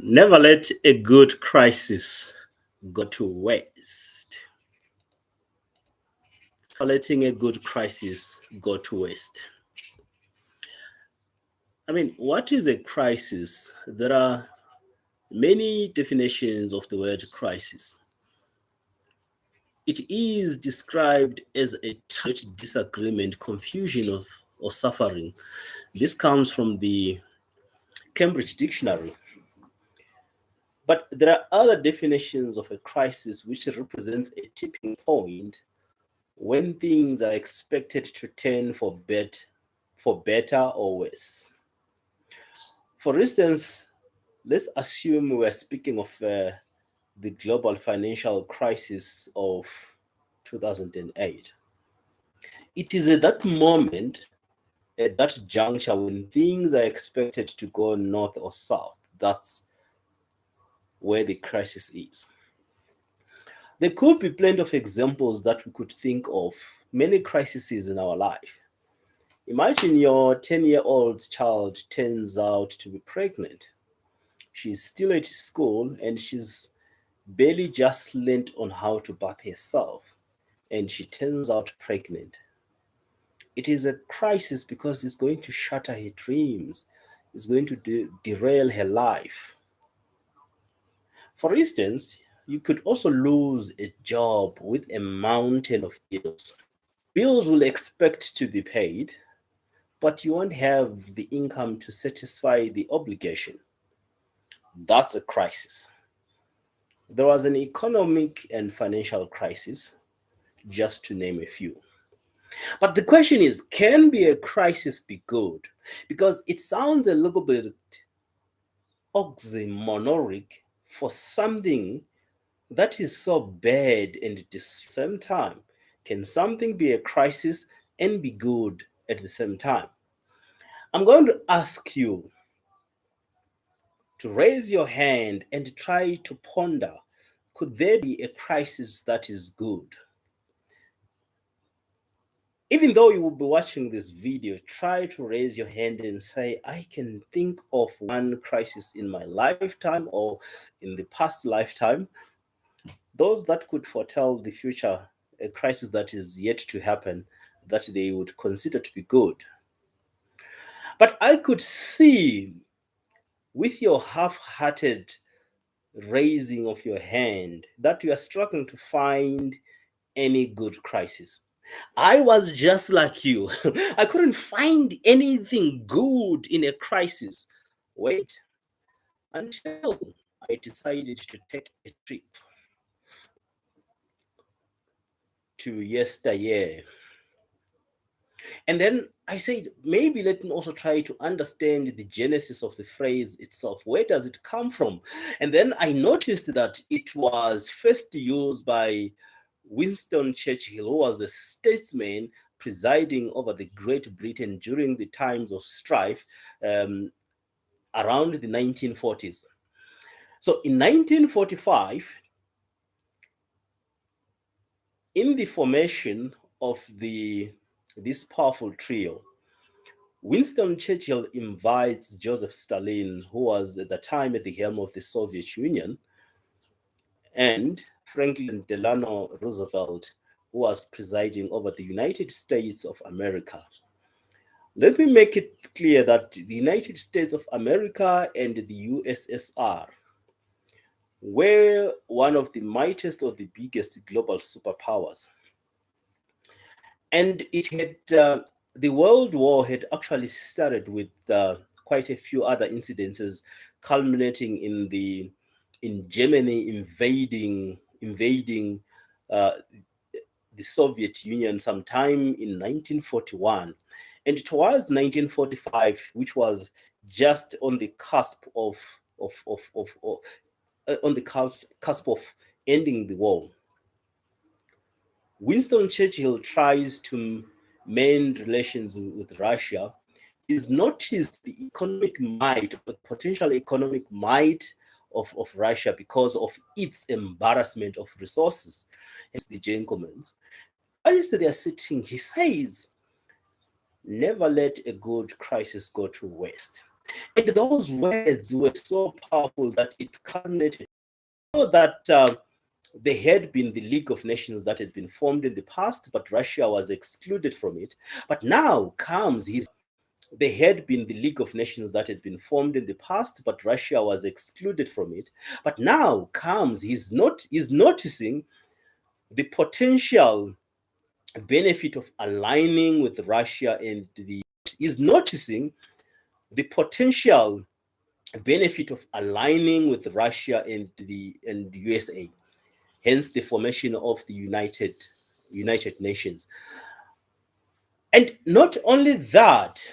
Never let a good crisis go to waste. For letting a good crisis go to waste. What is a crisis? There are many definitions of the word crisis. It is described as a disagreement, confusion or suffering. This comes from the Cambridge Dictionary. But there are other definitions of a crisis which represents a tipping point when things are expected to turn for better or worse. For instance, let's assume we're speaking of the global financial crisis of 2008. It is at that moment, at that juncture, when things are expected to go north or south. That's where the crisis is. There could be plenty of examples that we could think of, many crises in our life. Imagine your 10-year-old child turns out to be pregnant. She's still at school and she's barely just learned on how to bath herself, and she turns out pregnant. It is a crisis because it's going to shatter her dreams, it's going to derail her life. For instance, you could also lose a job with a mountain of bills. Bills will expect to be paid, but you won't have the income to satisfy the obligation. That's a crisis. There was an economic and financial crisis, just to name a few. But the question is, can be a crisis be good? Because it sounds a little bit oxymoronic for something that is so bad and at the same time. Can something be a crisis and be good at the same time? I'm going to ask you to raise your hand and try to ponder, could there be a crisis that is good? Even though you will be watching this video, try to raise your hand and say, I can think of one crisis in my lifetime or in the past lifetime, those that could foretell the future, a crisis that is yet to happen, that they would consider to be good. But I could see with your half hearted raising of your hand that you are struggling to find any good crisis. I was just like you. I couldn't find anything good in a crisis. Wait until I decided to take a trip to yesteryear. And then I said, maybe let me also try to understand the genesis of the phrase itself. Where does it come from? And then I noticed that it was first used by Winston Churchill, who was a statesman presiding over the Great Britain during the times of strife around the 1940s. So in 1945, in the formation of this powerful trio, Winston Churchill invites Joseph Stalin, who was at the time at the helm of the Soviet Union, and Franklin Delano Roosevelt, who was presiding over the United States of America. Let me make it clear that the United States of America and the USSR were one of the mightiest or the biggest global superpowers. And it had the World War had actually started with quite a few other incidences, culminating in Germany invading uh, the Soviet Union sometime in 1941, and it was 1945, which was just on the cusp on the cusp of ending the war. Winston Churchill tries to mend relations with Russia. He's noticed the economic might, the potential economic might of Russia because of its embarrassment of resources. Hence the gentlemen's. Whilst they are sitting, he says, never let a good crisis go to waste. And those words were so powerful that it culminated. So that there had been the League of Nations that had been formed in the past, but Russia was excluded from it. But now comes his. There had been the League of Nations that had been formed in the past, but Russia was excluded from it. But now comes he's noticing the potential benefit of aligning with Russia and the is noticing the potential benefit of aligning with Russia and the USA, hence the formation of the United Nations. And not only that,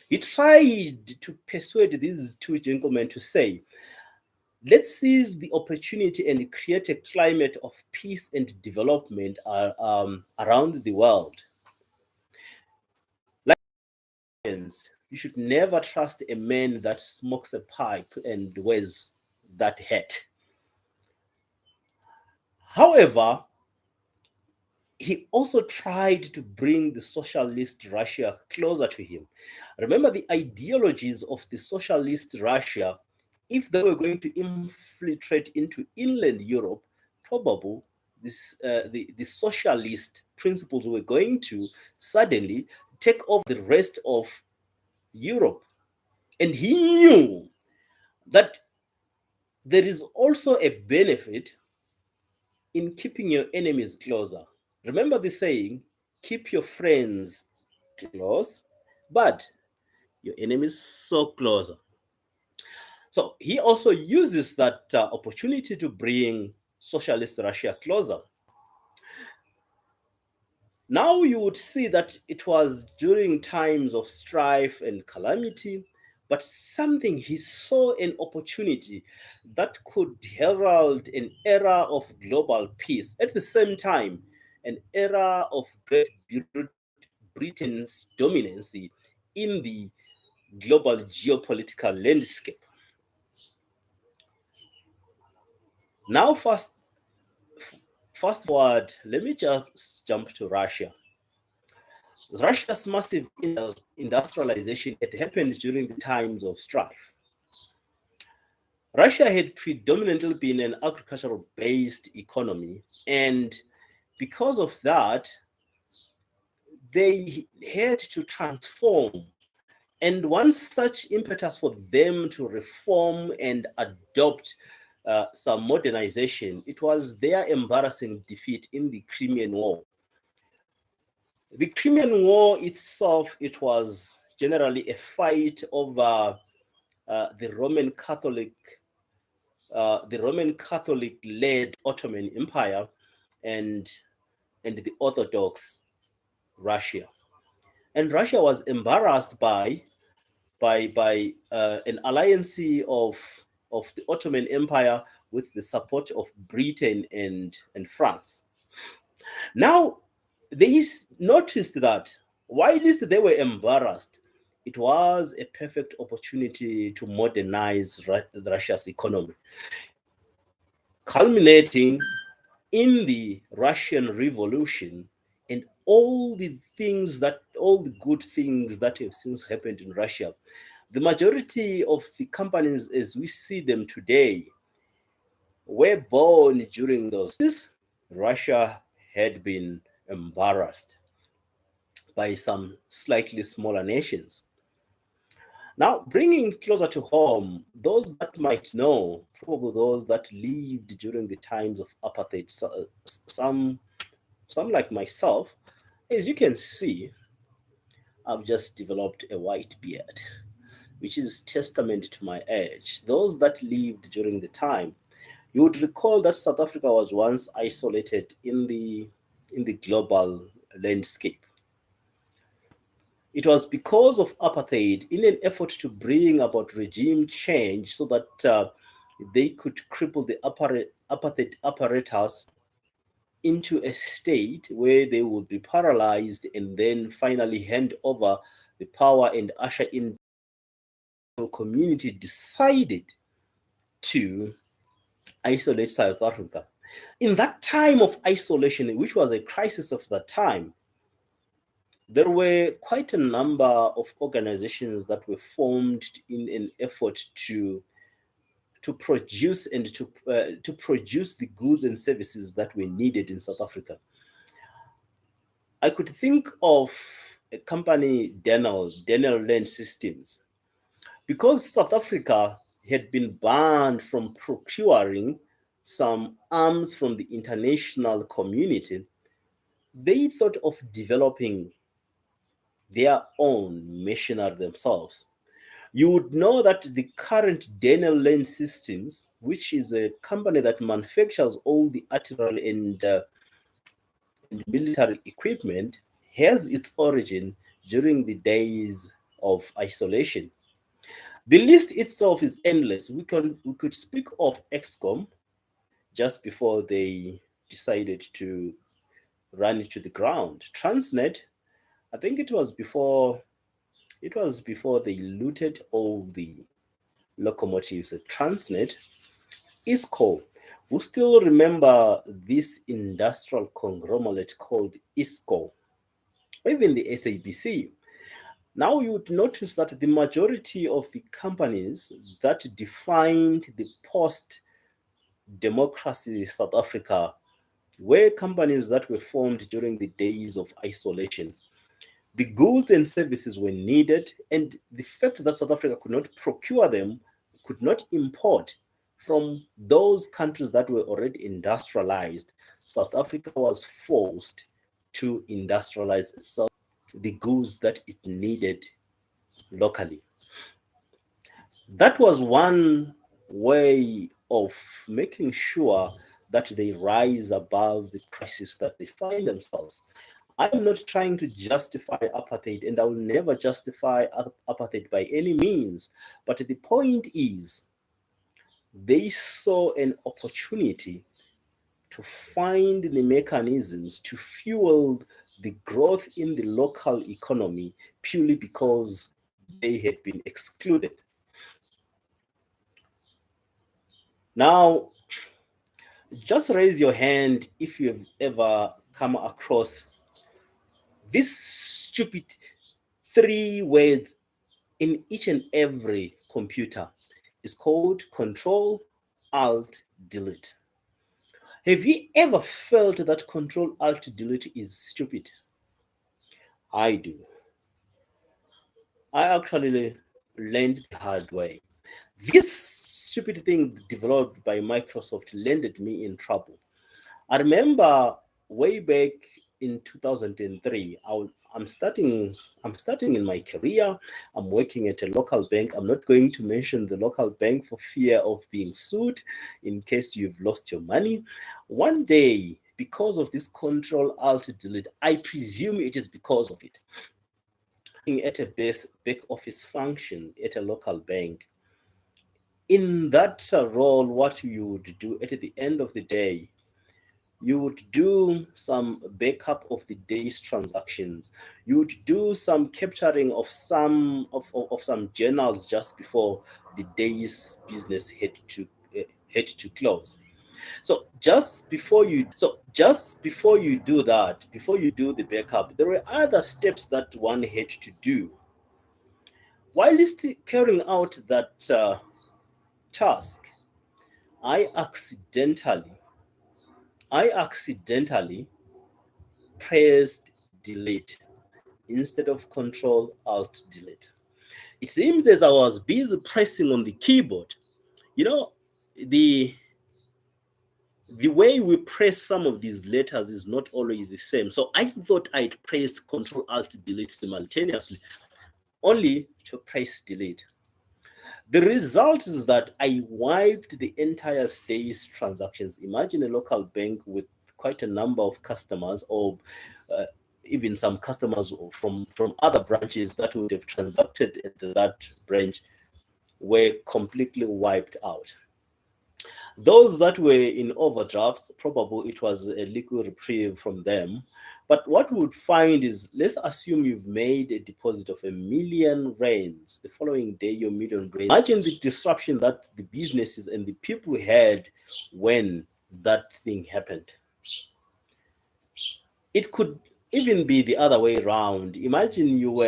he tried to persuade these two gentlemen to say, let's seize the opportunity and create a climate of peace and development around the world. Like, you should never trust a man that smokes a pipe and wears that hat. However, he also tried to bring the socialist Russia closer to him. Remember the ideologies of the socialist Russia, if they were going to infiltrate into inland Europe, probably the socialist principles were going to suddenly take over the rest of Europe. And he knew that there is also a benefit in keeping your enemies closer. Remember the saying, keep your friends close, but your enemies so closer. So he also uses that opportunity to bring socialist Russia closer. Now you would see that it was during times of strife and calamity, but something he saw an opportunity that could herald an era of global peace. At the same time, an era of Great Britain's dominance in the global geopolitical landscape. Now, fast forward, let me just jump to Russia. Russia's massive industrialization had happened during the times of strife. Russia had predominantly been an agricultural based economy, and because of that, they had to transform. And one such impetus for them to reform and adopt some modernization, it was their embarrassing defeat in the Crimean War. The Crimean War itself, it was generally a fight over the Roman Catholic led Ottoman Empire and the Orthodox Russia. And Russia was embarrassed by an alliance of the Ottoman Empire with the support of Britain and France. Now, they noticed that while they were embarrassed, it was a perfect opportunity to modernize Russia's economy, culminating in the Russian Revolution and all the good things that have since happened in Russia. The majority of the companies as we see them today were born during those days. Russia had been embarrassed by some slightly smaller nations. Now, bringing closer to home, those that might know, probably those that lived during the times of apartheid, some like myself, as you can see, I've just developed a white beard, which is testament to my age. Those that lived during the time, you would recall that South Africa was once isolated in the global landscape. It was because of apartheid in an effort to bring about regime change so that they could cripple the apartheid apparatus into a state where they would be paralyzed and then finally hand over the power and usher in the community decided to isolate South Africa. In that time of isolation, which was a crisis of that time, There were quite a number of organizations that were formed in an effort to produce and to produce the goods and services that were needed in South Africa. I could think of a company, Daniel Land Systems, because South Africa had been banned from procuring some arms from the international community. They thought of developing their own machinery themselves. You would know that the current Daniel Land Systems, which is a company that manufactures all the artillery and military equipment, has its origin during the days of isolation. The list itself is endless. We could speak of XCOM just before they decided to run it to the ground. Transnet, I think it was before they looted all the locomotives at Transnet. ISCO, we still remember this industrial conglomerate called ISCO, even the SABC. Now you would notice that the majority of the companies that defined the post democracy South Africa were companies that were formed during the days of isolation. The goods and services were needed, and the fact that South Africa could not procure them, could not import from those countries that were already industrialized, South Africa was forced to industrialize itself, the goods that it needed locally. That was one way of making sure that they rise above the crisis that they find themselves. I'm not trying to justify apartheid, and I will never justify apartheid by any means. But the point is, they saw an opportunity to find the mechanisms to fuel the growth in the local economy purely because they had been excluded. Now, just raise your hand if you have ever come across this stupid three words in each and every computer. Is called Control Alt Delete. Have you ever felt that Control Alt Delete is stupid? I do. I actually learned the hard way. This stupid thing developed by Microsoft landed me in trouble. I remember way back in 2003, I'm starting in my career. I'm working at a local bank. I'm not going to mention the local bank for fear of being sued in case you've lost your money. One day, because of this Control Alt Delete, I presume it is because of it. At a back office function at a local bank, in that role, what you would do at the end of the day, you would do some backup of the day's transactions. You would do some capturing of some journals just before the day's business had to close. So just before you do that, before you do the backup, there were other steps that one had to do. While still carrying out that task, I accidentally I accidentally pressed delete instead of Control Alt Delete. It seems as I was busy pressing on the keyboard, you know, the the way we press some of these letters is not always the same. So I thought I'd pressed Control Alt Delete simultaneously, only to press delete. The result is that I wiped the entire day's transactions. Imagine a local bank with quite a number of customers, or uh, even some customers from other branches that would have transacted at that branch were completely wiped out. Those that were in overdrafts, probably it was a legal reprieve from them. But what we would find is, let's assume you've made a deposit of 1 million rands. The following day, your million rands. Imagine the disruption that the businesses and the people had when that thing happened. It could even be the other way around. Imagine you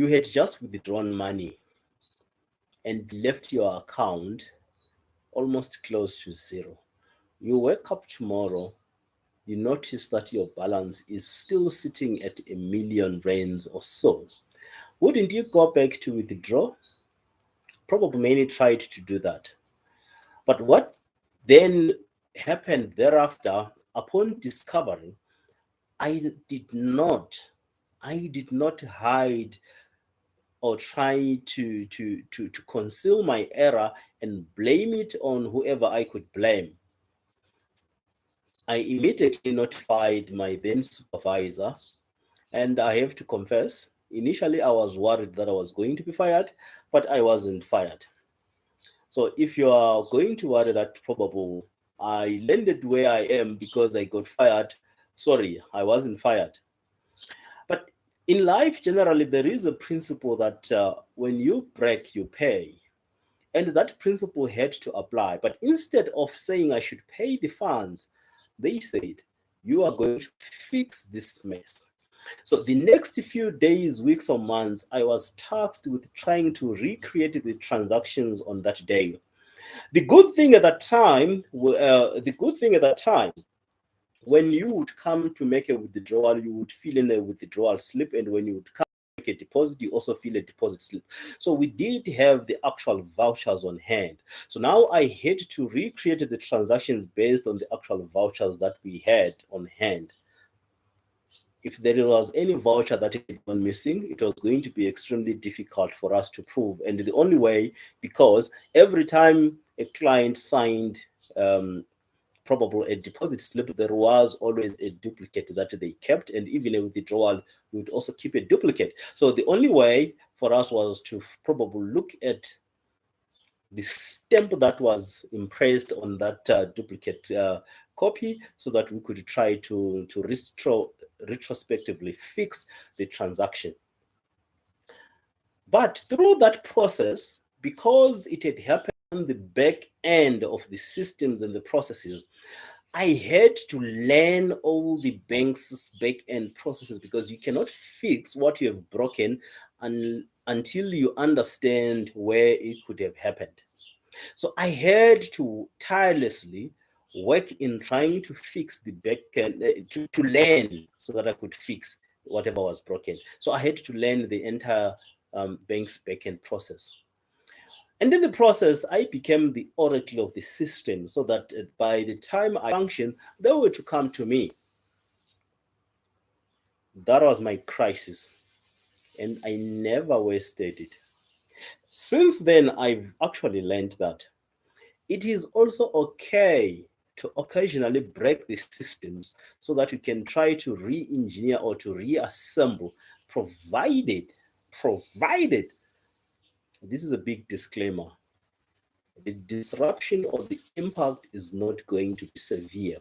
had just withdrawn money and left your account almost close to zero. You wake up tomorrow, you notice that your balance is still sitting at 1 million rands or so. Wouldn't you go back to withdraw? Probably many tried to do that. But what then happened thereafter, upon discovering, I did not, I did not hide or try to conceal my error and blame it on whoever I could blame. I immediately notified my then supervisor, and I have to confess, initially I was worried that I was going to be fired, but I wasn't fired. So if you are going to worry that probable I landed where I am because I got fired, sorry, I wasn't fired. But in life, generally, there is a principle that when you break, you pay. And that principle had to apply. But instead of saying I should pay the funds, they said, you are going to fix this mess. So the next few days, weeks, or months, I was tasked with trying to recreate the transactions on that day. The good thing at that time, when you would come to make a withdrawal, you would fill in a withdrawal slip, and when you would come to make a deposit, you also fill a deposit slip. So we did have the actual vouchers on hand. So now I had to recreate the transactions based on the actual vouchers that we had on hand. If there was any voucher that had gone missing, it was going to be extremely difficult for us to prove. And the only way, because every time a client signed probable a deposit slip, there was always a duplicate that they kept, and even a withdrawal, we would also keep a duplicate. So the only way for us was to probably look at the stamp that was impressed on that duplicate copy, so that we could try to retrospectively fix the transaction. But through that process, because it had happened on the back end of the systems and the processes, I had to learn all the bank's back end processes, because you cannot fix what you have broken until you understand where it could have happened. So I had to tirelessly work in trying to fix the back end, to learn so that I could fix whatever was broken. So I had to learn the entire bank's backend process. And in the process, I became the oracle of the system, so that by the time I function, they were to come to me. That was my crisis, and I never wasted it. Since then, I've actually learned that it is also okay to occasionally break the systems so that you can try to re-engineer or to reassemble, provided, this is a big disclaimer, the disruption or the impact is not going to be severe.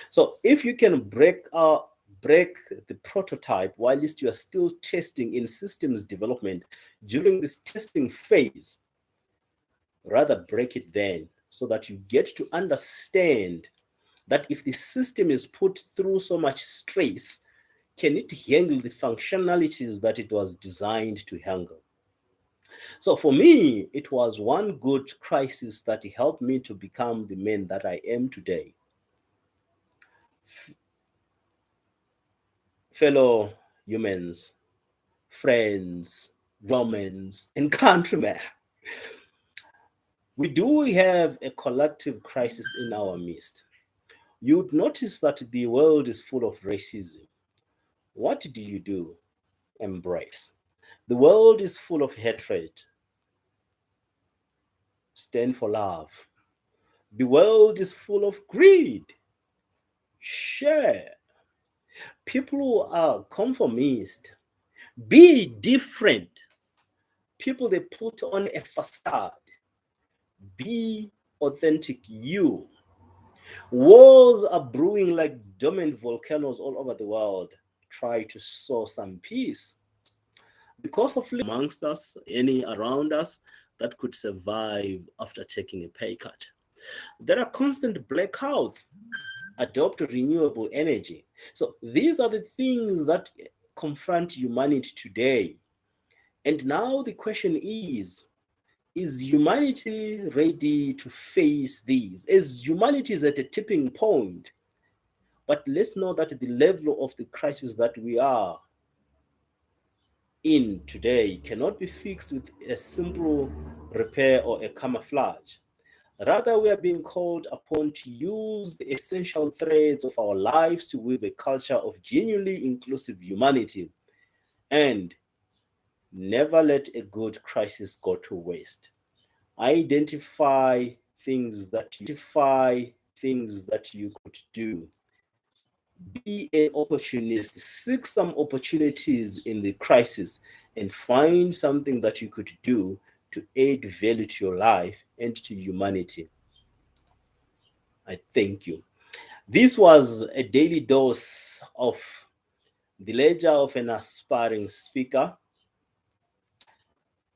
So if you can break the prototype whilst you are still testing in systems development during this testing phase, rather break it then, so that you get to understand that if the system is put through so much stress, can it handle the functionalities that it was designed to handle? So for me, it was one good crisis that helped me to become the man that I am today. Fellow humans, friends, Romans, and countrymen, we do have a collective crisis in our midst. You'd notice that the world is full of racism. What do you do? Embrace. The world is full of hatred. Stand for love. The world is full of greed. Share. People who are conformist, be different. People, they put on a facade. Be authentic you. Wars are brewing like dormant volcanoes all over the world. Try to sow some peace. Because of amongst us, any around us that could survive after taking a pay cut. There are constant blackouts. adopt renewable energy. So these are the things that confront humanity today. And now the question is humanity ready to face these? As humanity is at a tipping point, but let's know that the level of the crisis that we are in today cannot be fixed with a simple repair or a camouflage. Rather, we are being called upon to use the essential threads of our lives to weave a culture of genuinely inclusive humanity and never let a good crisis go to waste. Identify things that you could do. Be an opportunist. Seek some opportunities in the crisis and find something that you could do to add value to your life and to humanity. I thank you. This was a daily dose of the ledger of an aspiring speaker.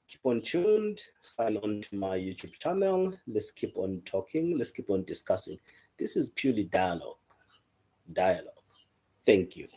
Keep on tuned, sign on to my YouTube channel. Let's keep on talking, let's keep on discussing. This is purely dialogue. Thank you.